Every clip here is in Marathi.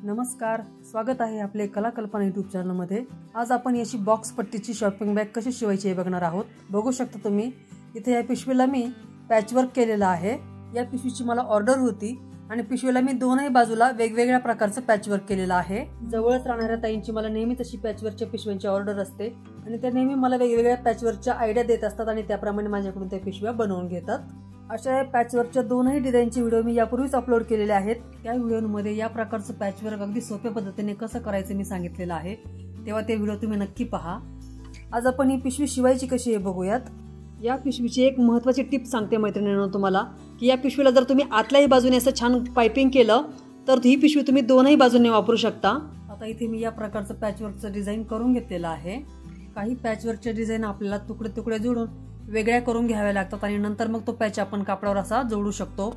नमस्कार, स्वागत आहे आपले कला कल्पना यूट्यूब चॅनलमध्ये। आज आपण याची बॉक्स पट्टीची शॉपिंग बॅग कशी शिवायची हे बघणार आहोत। बघू शकता तुम्ही इथे या पिशवीला मी पॅचवर्क केलेला आहे। या पिशवीची मला ऑर्डर होती आणि पिशवीला मी दोनही बाजूला वेगवेगळ्या प्रकारचं पॅचवर्क केलेलं आहे। जवळच राहणाऱ्या ताईंची मला नेहमीच अशी पॅचवर्कच्या पिशव्यांची ऑर्डर असते आणि त्या नेहमी मला वेगवेगळ्या पॅचवर्कच्या आयडिया देत असतात आणि त्याप्रमाणे माझ्याकडून त्या पिशव्या बनवून घेतात। अशा पॅचवर्कच्या दोनही डिझाईनचे व्हिडिओ मी यापूर्वीच अपलोड केलेले आहेत। त्या व्हिडिओमध्ये या प्रकारचं पॅचवर्क अगदी सोप्या पद्धतीने कसं करायचं मी सांगितलेलं आहे, तेव्हा ते व्हिडिओ तुम्ही नक्की पहा। आज आपण ही पिशवी शिवायची कशी हे बघूयात। या पिशवीची एक महत्त्वाची टिप सांगते मैत्रिणींनो तुम्हाला, की या पिशवीला जर तुम्ही आतल्याही बाजूने असं छान पाइपिंग केलं तर ही पिशवी तुम्ही दोनही बाजूने वापरू शकता। आता इथे मी या प्रकारचं पॅचवर्कचं डिझाईन करून घेतलेलं आहे। काही पॅचवर्कचे डिझाईन आपल्याला तुकडे तुकडे जोडून वेगळ्या करून घ्यावे लागतात आणि नंतर मग तो पॅच आपण कापडावर असा जोडू शकतो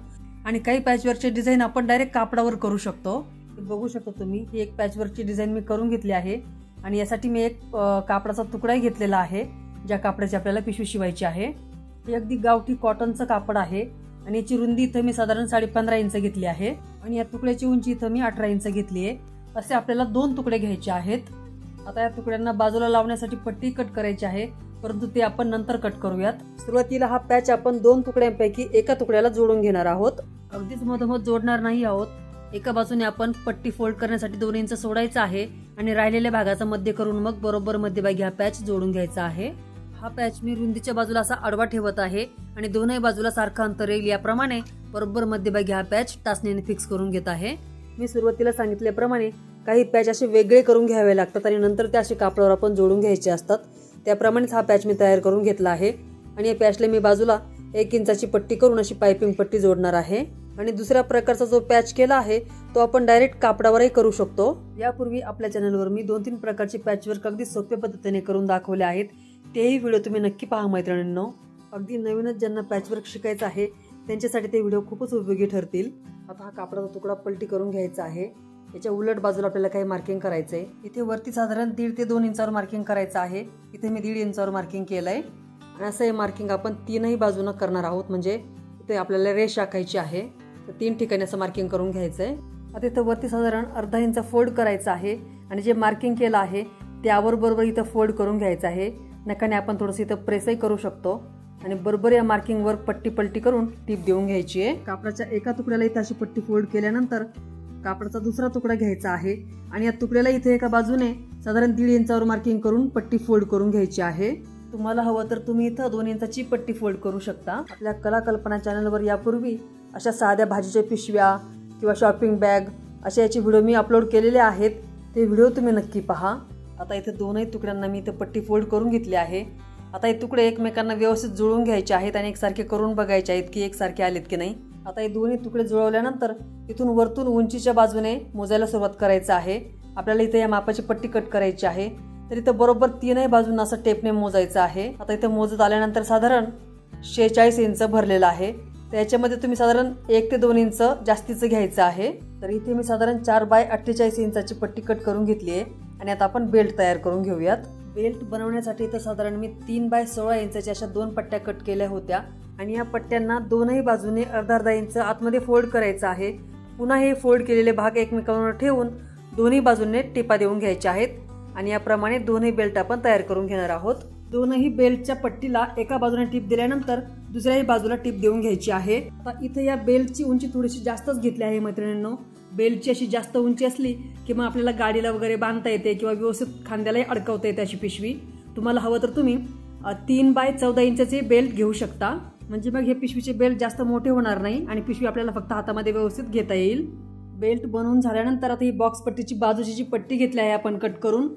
आणि काही पॅचवर्कचे डिझाईन आपण डायरेक्ट कापडावर करू शकतो। बघू शकता तुम्ही ही एक पॅचवर्कची डिझाईन मी करून घेतली आहे आणि यासाठी मी एक कापडाचा तुकडाही घेतलेला आहे ज्या कापडाची आपल्याला पिशवी शिवायची आहे। हे अगदी गावठी कॉटनचं कापड आहे आणि याची रुंदी इथं मी साधारण 15.5 इंच घेतली आहे आणि या तुकड्याची उंची इथं मी 18 इंच घेतली आहे। असे आपल्याला 2 तुकडे घ्यायचे आहेत। आता या तुकड्यांना बाजूला लावण्यासाठी पट्टी कट करायची आहे, परंतु ते आपण नंतर कट करूयात। सुरुवातीला हा पॅच आपण 2 तुकड्यांपैकी एका तुकड्याला जोडून घेणार आहोत। अगदीच मधोमध जोडणार नाही आहोत। एका बाजूने आपण पट्टी फोल्ड करण्यासाठी 2 इंच सोडायचं आहे आणि राहिलेल्या भागाचा मध्य करून मग बरोबर मध्यभागी हा पॅच जोडून घ्यायचा आहे। हा पॅच मी रुंदीच्या बाजूला असा आडवा ठेवत आहे आणि दोनही बाजूला सारखं अंतर येईल याप्रमाणे बरोबर मध्यभागी हा पॅच टाचणीने फिक्स करून घेत आहे। मी सुरुवातीला सांगितल्याप्रमाणे काही पॅच असे वेगळे करून घ्यावे लागतात आणि नंतर ते असे कापडावर आपण जोडून घ्यायचे असतात। त्याप्रमाणेच हा पॅच मी तयार करून घेतला आहे आणि या पॅचला मी बाजूला 1 इंचाची पट्टी करून अशी पाइपिंग पट्टी जोडणार आहे आणि दुसऱ्या प्रकारचा जो पॅच केला आहे तो आपण डायरेक्ट कापडावरही करू शकतो। यापूर्वी आपल्या चॅनलवर मी 2-3 प्रकारचे पॅचवर्क अगदी सोप्या पद्धतीने करून दाखवले आहेत, तेही व्हिडिओ तुम्ही नक्की पहा मैत्रिणींनो। अगदी नवीनच ज्यांना पॅचवर्क शिकायचं आहे त्यांच्यासाठी ते व्हिडिओ खूपच उपयोगी ठरतील। आता हा कापडाचा तुकडा पलटी करून घ्यायचा आहे। याच्या उलट बाजूला आपल्याला काही मार्किंग करायचंय। इथे वरती साधारण 1.5 ते 2 इंचावर मार्किंग करायचं आहे। इथे मी 1.5 इंचावर मार्किंग केलंय आणि असं हे मार्किंग आपण 3ही बाजूने करणार आहोत, म्हणजे इथे आपल्याला रेष आखायची आहे। तर 3 ठिकाणी असं मार्किंग करून घ्यायचंय। आता इथं वरती साधारण अर्धा इंच फोल्ड करायचं आहे आणि जे मार्किंग केलं आहे त्यावर बरोबर इथं फोल्ड करून घ्यायचं आहे। नकाने आपण थोडंसं इथं प्रेसही करू शकतो आणि बरोबर या मार्किंगवर पट्टी पलटी करून टीप देऊन घ्यायची आहे। कापडाच्या एका तुकड्याला इथं अशी पट्टी फोल्ड केल्यानंतर कापडाचा दुसरा तुकडा घ्यायचा आहे आणि या तुकड्याला इथे एका बाजूने साधारण 1.5 इंचावर मार्किंग करून पट्टी फोल्ड करून घ्यायची आहे। तुम्हाला हवं तर तुम्ही इथं 2 इंचाची पट्टी फोल्ड करू शकता। आपल्या कला कल्पना चॅनलवर यापूर्वी अशा साध्या भाजीच्या पिशव्या किंवा शॉपिंग बॅग अशा याचे व्हिडिओ मी अपलोड केलेले आहेत, ते व्हिडिओ तुम्ही नक्की पहा। आता इथे दोनही तुकड्यांना मी इथे पट्टी फोल्ड करून घेतली आहे। आता हे तुकडे एकमेकांना व्यवस्थित जुळवून घ्यायचे आहेत आणि एकसारखे करून बघायचे आहेत की एकसारखे आलेत की नाही। आता हे दोन्ही तुकडे जुळवल्यानंतर इथून वरतून उंचीच्या बाजूने मोजायला सुरुवात करायचं आहे। आपल्याला इथे या मापाची पट्टी कट करायची आहे, तर इथं बरोबर 3ही बाजूंना असं टेपने मोजायचं आहे। आता इथे मोजत आल्यानंतर साधारण 46 इंच भरलेलं आहे, तर याच्यामध्ये तुम्ही साधारण 1 ते 2 इंच जास्तीचं घ्यायचं आहे। तर इथे मी साधारण 4/48 इंचाची पट्टी कट करून घेतली आहे आणि आता आपण बेल्ट तयार करून घेऊयात। बेल्ट बनवण्यासाठी इथं साधारण मी 3/16 इंचाच्या अशा 2 पट्ट्या कट केल्या होत्या आणि या पट्ट्यांना दोनही बाजूने अर्धा इंच आतमध्ये फोल्ड करायचं आहे। पुन्हा हे फोल्ड केलेले भाग एकमेकांवर ठेवून दोन्ही बाजूने टिपा देऊन घ्यायच्या आहेत आणि याप्रमाणे दोन्ही बेल्ट आपण तयार करून घेणार आहोत। दोनही बेल्टच्या पट्टीला एका बाजूने टिप दिल्यानंतर दुसऱ्याही बाजूला टिप देऊन घ्यायची आहे। आता इथे या बेल्टची उंची थोडीशी जास्तच घेतली आहे मैत्रिणींनो। बेल्टची अशी जास्त उंची असली की मग आपल्याला गाडीला वगैरे बांधता येते किंवा व्यवस्थित खांद्यालाही अडकवता येते अशी पिशवी। तुम्हाला हवं तर तुम्ही 3/14 इंचाचे बेल्ट घेऊ शकता, म्हणजे मग हे पिशवीचे बेल्ट जास्त मोठे होणार नाही आणि पिशवी आपल्याला फक्त हातामध्ये व्यवस्थित घेता येईल। बेल्ट बनवून झाल्यानंतर आता ही बॉक्स पट्टीची बाजूची जी पट्टी घेतली आहे आपण कट करून,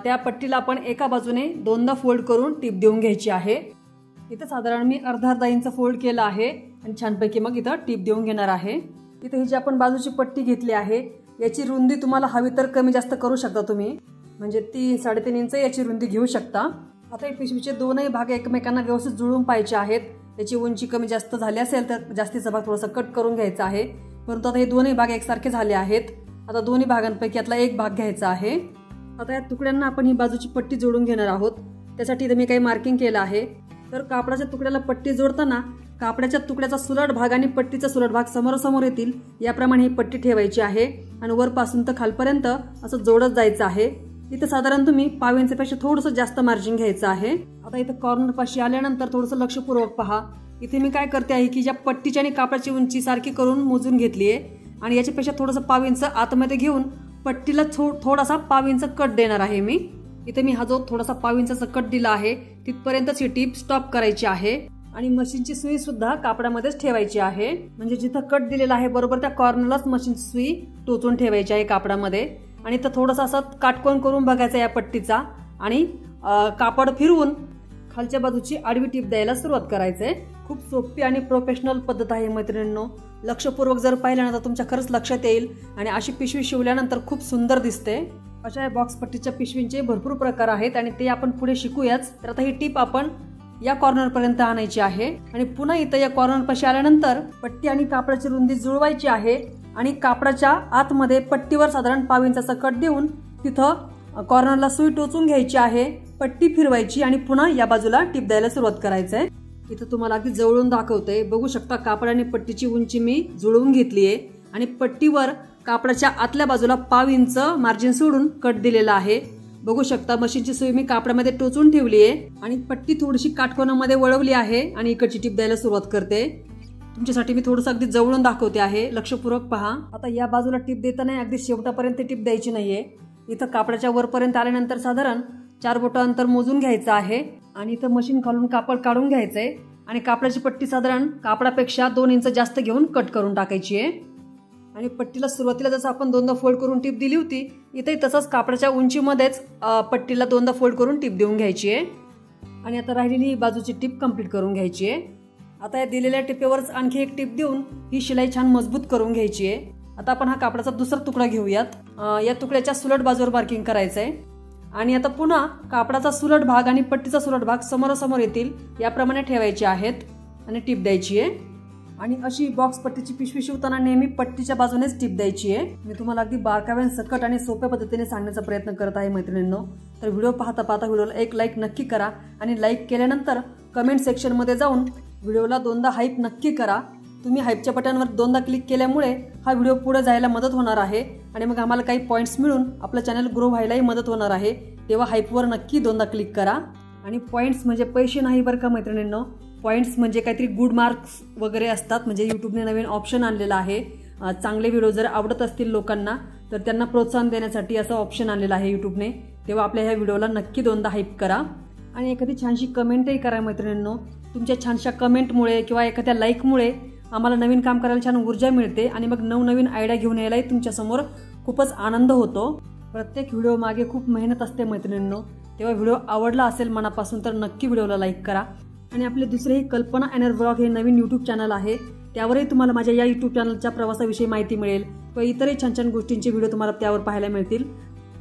त्या पट्टीला आपण एका बाजूने 2दा फोल्ड करून टीप देऊन घ्यायची आहे। इथं साधारण मी अर्धा इंच फोल्ड केला आहे आणि छानपैकी मग इथं टीप देऊन घेणार आहे। इथं ही जी आपण बाजूची पट्टी घेतली आहे याची रुंदी तुम्हाला हवी तर कमी जास्त करू शकता तुम्ही, म्हणजे 3-3.5 इंच याची रुंदी घेऊ शकता। आता या पिशवीचे दोनही भाग एकमेकांना व्यवस्थित जुळून पाहिजे आहेत। त्याची उंची कमी जास्त झाली असेल तर जास्तीचा भाग थोडासा कट करून घ्यायचा आहे, परंतु आता हे दोन्ही भाग एकसारखे झाले आहेत। आता दोन्ही भागांपैकी यातला एक भाग घ्यायचा आहे। आता या तुकड्यांना आपण ही बाजूची पट्टी जोडून घेणार आहोत, त्यासाठी इथे मी काही मार्किंग केलं आहे। तर कापडाच्या तुकड्याला पट्टी जोडताना कापडाच्या तुकड्याचा सुलट भाग आणि पट्टीचा सुलट भाग समोरासमोर येतील याप्रमाणे ही पट्टी ठेवायची आहे आणि वरपासून तर खालपर्यंत असं जोडत जायचं आहे। इथे साधारण तुम्ही पाव इंचापेक्षा थोडंसं जास्त मार्जिन घ्यायचं आहे। आता इथं कॉर्नर पाशी आल्यानंतर थोडंसं लक्षपूर्वक पहा। इथे मी काय करते आहे की ज्या पट्टीची आणि कापडाची उंची सारखी करून मोजून घेतली आहे आणि याच्यापेक्षा थोडंसं पाव इंच आतमध्ये घेऊन पट्टीला थोडासा पाव इंच कट देणार आहे मी। इथे मी हा जो थोडासा पाव इंचाचा कट दिला आहे तिथपर्यंतच ही टीप स्टॉप करायची आहे आणि मशीनची सुई सुद्धा कापडामध्येच ठेवायची आहे। म्हणजे जिथं कट दिलेला आहे बरोबर त्या कॉर्नरलाच मशीनची सुई टोचून ठेवायची आहे कापडामध्ये आणि इथं थोडासा असा काटकोन करून बघायचा या पट्टीचा आणि कापड फिरवून खालच्या बाजूची आडवी टीप द्यायला सुरुवात करायचंय। खूप सोपी आणि प्रोफेशनल पद्धत आहे मैत्रिणींनो। लक्षपूर्वक जर पाहिल्यानंतर तुमच्या खरंच लक्षात येईल आणि अशी पिशवी शिवल्यानंतर खूप सुंदर दिसते। अशा या बॉक्स पट्टीच्या पिशवींचे भरपूर प्रकार आहेत आणि ते आपण पुढे शिकूयाच। तर आता ही टीप आपण या कॉर्नर पर्यंत आणायची आहे आणि पुन्हा इथं या कॉर्नर पाशी आल्यानंतर पट्टी आणि कापडाची रुंदी जुळवायची आहे आणि कापडाच्या आतमध्ये पट्टीवर साधारण पाव इंचाचा कट देऊन तिथं कॉर्नरला सुई टोचून घ्यायची आहे, पट्टी फिरवायची आणि पुन्हा या बाजूला टीप द्यायला सुरुवात करायचंय। इथं तुम्हाला अगदी जवळून दाखवते, बघू शकता कापड आणि पट्टीची उंची मी जुळवून घेतलीये आणि पट्टीवर कापडाच्या आतल्या बाजूला पाव इंच मार्जिन सोडून कट दिलेला आहे। बघू शकता मशीनची सुई मी कापडामध्ये टोचून ठेवली आहे आणि पट्टी थोडीशी काटकोनामध्ये वळवली आहे आणि इकडची टीप द्यायला सुरुवात करते। तुमच्यासाठी मी थोडंसं अगदी जवळून दाखवते आहे, लक्षपूर्वक पहा। आता या बाजूला टीप देताना अगदी शेवटापर्यंत टीप द्यायची नाहीये। इथं कापडाच्या वरपर्यंत आल्यानंतर साधारण 4 बोटं अंतर मोजून घ्यायचं आहे आणि इथं मशीन खालून कापड काढून घ्यायचंय आणि कापडाची पट्टी साधारण कापडापेक्षा 2 इंच जास्त घेऊन कट करून टाकायची आहे आणि पट्टीला सुरुवातीला जसं आपण 2दा फोल्ड करून टीप दिली होती इथे तसंच कापडाच्या उंचीमध्येच पट्टीला 2दा फोल्ड करून टीप देऊन घ्यायची आहे आणि आता राहिलेली ही बाजूची टीप कंप्लीट करून घ्यायची आहे। आता या दिलेल्या टिपेवरच आणखी एक टीप देऊन ही शिलाई छान मजबूत करून घ्यायची आहे। आता आपण हा कापडाचा दुसरा तुकडा घेऊयात। या तुकड्याच्या सुलट बाजूवर मार्किंग करायचंय आणि आता पुन्हा कापडाचा सुलट भाग आणि पट्टीचा सुलट भाग समोरासमोर येतील याप्रमाणे ठेवायचे आहेत आणि टीप द्यायची आहे आणि अशी बॉक्स पट्टीची पिशवी शिवताना नेहमी पट्टीच्या बाजूनेच टीप द्यायची आहे। मी तुम्हाला अगदी बारकाव्याने सकट आणि सोप्या पद्धतीने सांगण्याचा प्रयत्न करत आहे मैत्रिणींनो। तर व्हिडिओ पाहता पाहता व्हिडिओला एक लाईक नक्की करा आणि लाईक केल्यानंतर कमेंट सेक्शन मध्ये जाऊन व्हिडिओला 2दा हाईप नक्की करा। तुम्ही हाईपच्या बटनवर 2दा क्लिक केल्यामुळे हा व्हिडिओ पुढे जायला मदत होणार आहे आणि मग आम्हाला काही पॉइंट्स मिळून आपलं चॅनल ग्रो व्हायलाही मदत होणार आहे। तेव्हा हाईपवर नक्की 2दा क्लिक करा आणि पॉइंट्स म्हणजे पैसे नाही बरं का मैत्रिणींनो। पॉइंट्स म्हणजे काहीतरी गुड मार्क्स वगैरे असतात। म्हणजे यूट्यूबने नवीन ऑप्शन आणलेला आहे, चांगले व्हिडिओ जर आवडत असतील लोकांना तर त्यांना प्रोत्साहन देण्यासाठी असं ऑप्शन आणलेलं आहे यूट्यूबने। तेव्हा आपल्या ह्या व्हिडिओला नक्की 2दा हाईप करा आणि एखादी छानशी कमेंटही करा मैत्रिणींनो। तुमच्या छानशा कमेंटमुळे किंवा एखाद्या लाईकमुळे आम्हाला नवीन काम करायला छान ऊर्जा मिळते आणि मग नवनवीन आयडिया घेऊन यायलाही तुमच्यासमोर खूपच आनंद होतो। प्रत्येक व्हिडिओ मागे खूप मेहनत असते मैत्रिणींनो। तेव्हा व्हिडिओ आवडला असेल मनापासून तर नक्की व्हिडिओला लाईक करा आणि आपले दुसरेही कल्पना एनर ब्लॉग हे नवीन यूट्यूब चॅनल आहे, त्यावरही तुम्हाला माझ्या या यूट्यूब चॅनलच्या प्रवासाविषयी माहिती मिळेल किंवा इतरही छान छान गोष्टींचे व्हिडिओ तुम्हाला त्यावर पाहायला मिळतील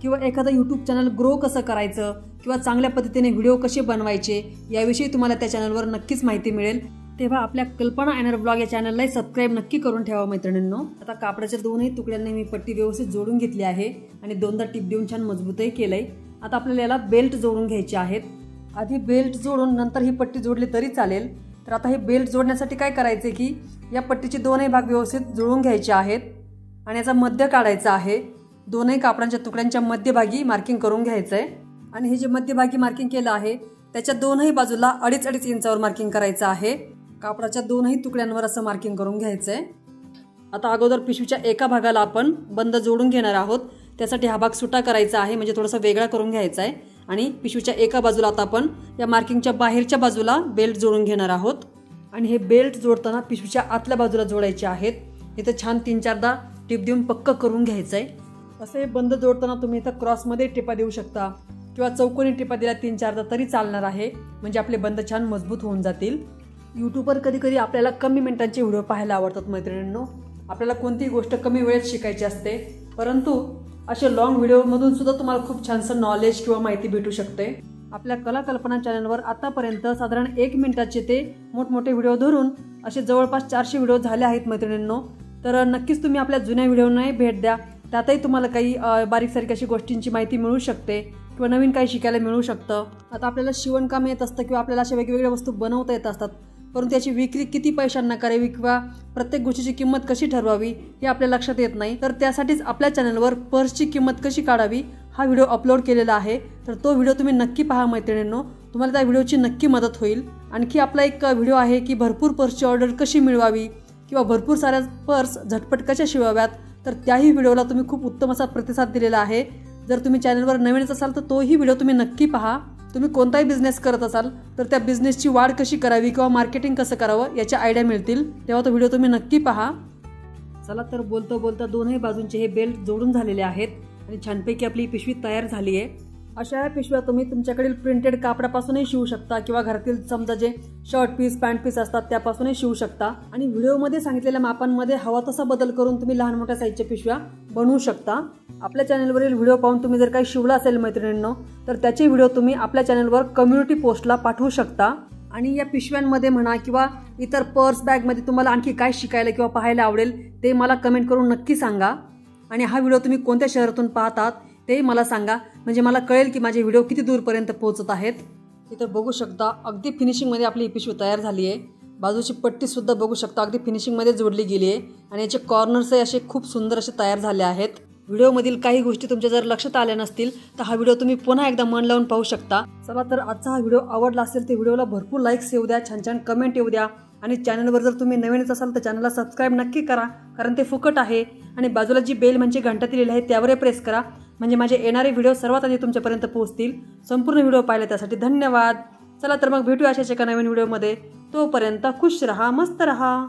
किंवा एखादं यूट्यूब चॅनल ग्रो कसं करायचं किंवा चांगल्या पद्धतीने व्हिडिओ कसे बनवायचे याविषयी तुम्हाला त्या चॅनलवर नक्कीच माहिती मिळेल। तेव्हा आपल्या कल्पना एनर ब्लॉग या चॅनललाही सबस्क्राईब नक्की करून ठेवा मैत्रिणींनो। आता कापडाच्या दोनही तुकड्यांनी मी पट्टी व्यवस्थित जोडून घेतली आहे आणि 2दा टीप देऊन छान मजबूतही केलंय। आता आपल्याला याला बेल्ट जोडून घ्यायचे आहेत। आधी बेल्ट जोडून नंतर ही पट्टी जोडली तरी चालेल। तर आता हे बेल्ट जोडण्यासाठी काय करायचे की या पट्टीचे दोनही भाग व्यवस्थित जुळवून घ्यायचे आहेत आणि याचा मध्य काढायचा आहे। दोनही कापडाच्या तुकड्यांच्या मध्यभागी मार्किंग करून घ्यायचंय आणि हे जे मध्यभागी मार्किंग केलं आहे त्याच्या दोनही बाजूला 2.5 इंचावर मार्किंग करायचं आहे। कापडाच्या दोनही तुकड्यांवर असं मार्किंग करून घ्यायचंय। आता अगोदर पिशवीच्या एका भागाला आपण बंद जोडून घेणार आहोत, त्यासाठी हा भाग सुटा करायचा आहे म्हणजे थोडासा वेगळा करून घ्यायचा आहे आणि पिशवीच्या एका बाजूला आता आपण या मार्किंगच्या बाहेरच्या बाजूला बेल्ट जोडून घेणार आहोत आणि हे बेल्ट जोडताना पिशवीच्या आतल्या बाजूला जोडायचे आहेत। इथे छान 3-4दा टिप देऊन पक्क करून घ्यायचंय। असे बंद जोडताना तुम्ही इथं क्रॉसमध्ये टिपा देऊ शकता किंवा चौकोनी टिपा दिल्या 3-4दा तरी चालणार आहे, म्हणजे आपले बंद छान मजबूत होऊन जातील। यूट्यूबवर कधी कधी आपल्याला कमी मिनिटांचे व्हिडिओ पाहायला आवडतात मैत्रिणींनो। आपल्याला कोणतीही गोष्ट कमी वेळेत शिकायची असते, परंतु असे लॉंग व्हिडिओमधून सुद्धा तुम्हाला खूप छानसं नॉलेज किंवा माहिती भेटू शकते। आपल्या कला कल्पना चॅनलवर आतापर्यंत साधारण 1 मिनिटाचे ते मोठमोठे व्हिडिओ धरून असे जवळपास 400 व्हिडिओ झाले आहेत मैत्रिणींनो। तर नक्कीच तुम्ही आपल्या जुन्या व्हिडिओंनाही भेट द्या, त्यातही तुम्हाला काही बारीक सारीक अशी गोष्टींची माहिती मिळू शकते किंवा नवीन काही शिकायला मिळू शकतं। आता आपल्याला शिवणकाम येत असतं किंवा आपल्याला अशा वेगवेगळ्या वस्तू बनवता येत असतात, परंतु याची विक्री किती पैशांना करावी किंवा प्रत्येक गोष्टीची किंमत कशी ठरवावी हे आपल्या लक्षात येत नाही. तर त्यासाठीच आपल्या चॅनलवर पर्सची किंमत कशी काढावी हा व्हिडिओ अपलोड केलेला आहे. तर तो व्हिडिओ तुम्ही नक्की पहा मैत्रिणींनो, तुम्हाला त्या व्हिडिओची नक्की मदत होईल. आणखी आपला एक व्हिडिओ आहे की भरपूर पर्सची ऑर्डर कशी मिळवावी किंवा भरपूर साऱ्या पर्स झटपट कशा शिवाव्यात, तर त्याही व्हिडिओला तुम्ही खूप उत्तम असा प्रतिसाद दिलेला आहे. जर तुम्ही चॅनलवर नवीनच असाल तर तोही व्हिडिओ तुम्ही नक्की पहा. तुम्ही कोणताही बिझनेस करत असाल तर त्या बिझनेसची वाढ कशी करावी किंवा मार्केटिंग कसं करावं याच्या आयडिया मिळतील, तेव्हा तो व्हिडिओ तुम्ही नक्की पहा. चला तर बोलता बोलता दोनही बाजूंचे हे बेल्ट जोडून झालेले आहेत आणि छानपैकी आपली पिशवी तयार झाली आहे. अशा ह्या पिशव्या तुम्ही तुमच्याकडील प्रिंटेड कापडापासूनही शिवू शकता किंवा घरातील समजा जे शर्ट पीस पॅन्ट पीस असतात त्यापासूनही शिवू शकता. आणि व्हिडिओमध्ये सांगितलेल्या मापांमध्ये हवा तसा बदल करून तुम्ही लहान मोठ्या साईजच्या पिशव्या बनवू शकता. आपल्या चॅनलवरील व्हिडिओ पाहून तुम्ही जर काही शिवला असेल मैत्रिणींनो तर त्याचे व्हिडिओ तुम्ही आपल्या चॅनलवर कम्युनिटी पोस्टला पाठवू शकता. आणि या पिशव्यांमध्ये म्हणा किंवा इतर पर्स बॅगमध्ये तुम्हाला आणखी काय शिकायला किंवा पाहायला आवडेल ते मला कमेंट करून नक्की सांगा. आणि हा व्हिडिओ तुम्ही कोणत्या शहरातून पाहतात ते मला सांगा, म्हणजे मला कळेल की माझे व्हिडिओ किती दूरपर्यंत पोहोचत आहेत. इथं बघू शकता अगदी फिनिशिंगमध्ये आपली ही पिशवी तयार झाली आहे. बाजूची पट्टीसुद्धा बघू शकता अगदी फिनिशिंगमध्ये जोडली गेली आहे आणि याचे कॉर्नर्सही असे खूप सुंदर असे तयार झाले आहेत. व्हिडिओमधील काही गोष्टी तुमच्या जर लक्षात आल्या नसतील तर हा व्हिडिओ तुम्ही पुन्हा एकदा मन लावून पाहू शकता. चला तर आजचा हा व्हिडिओ आवडला असेल तर व्हिडिओला भरपूर लाईक्स येऊ द्या, छान छान कमेंट येऊ द्या. आणि चॅनलवर जर तुम्ही नवीनच असाल तर चॅनलला सबस्क्राईब नक्की करा, कारण ते फुकट आहे. आणि बाजूला जी बेल म्हणजे घंटा दिलेली आहे त्यावरही प्रेस करा, म्हणजे माझे येणारे व्हिडिओ सर्वात आधी तुमच्यापर्यंत पोहोचतील. संपूर्ण व्हिडिओ पाहिला त्यासाठी धन्यवाद. चला तर मग भेटूया अशाच एका नवीन व्हिडिओमध्ये. तोपर्यंत खुश रहा, मस्त रहा.